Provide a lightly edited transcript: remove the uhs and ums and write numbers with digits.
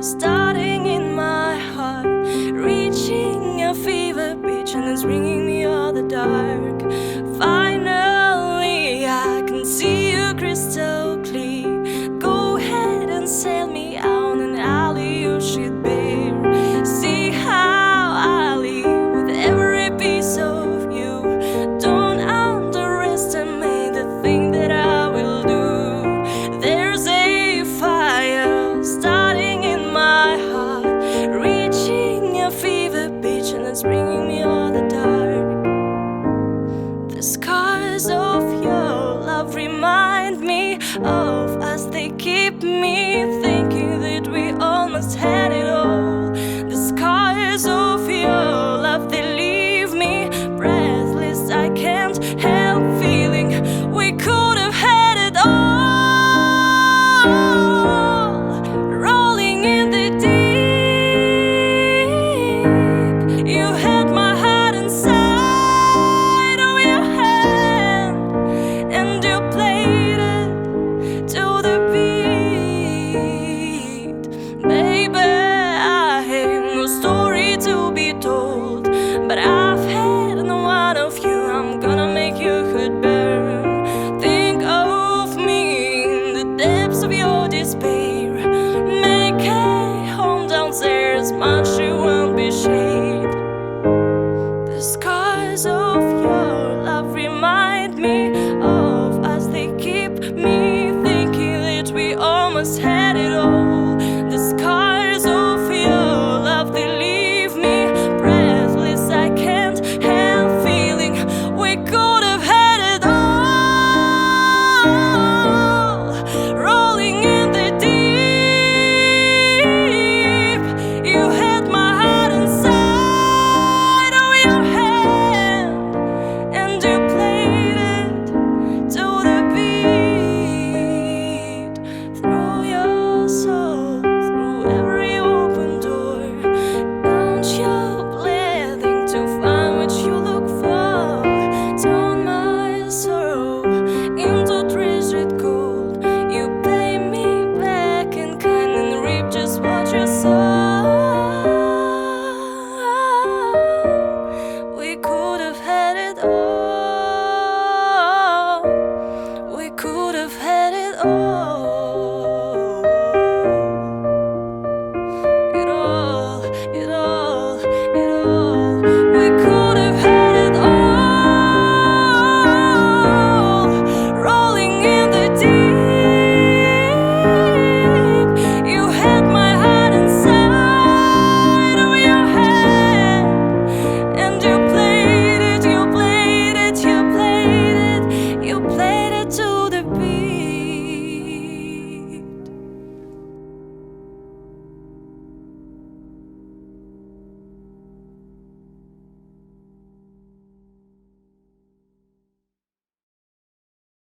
starting in my heart, reaching a fever pitch, and it's bringing me all the dark. Finally, I can see you crystal clear. Go ahead and sell me out an alley you should bear. See how I live with every piece of you. Don't underestimate the thing that I will do. There's a fire starting in my heart, reaching a fever pitch, and it's bringing me all the dark. The scars of your love remind me of us. They keep me thinking that we almost had it all. The scars of your love, they leave me breathless. I can't help feeling we could have had it all. Rolling in the deep, you had my heart inside of your hand, and you played it to the beat. Baby, I have no story to be told, but I've had one of you. I'm gonna make your heart burn. Think of me in the depths of your despair. Make a home downstairs, much you won't be shaped. The scars of your love remind me of us. They keep me thinking that we almost had it all.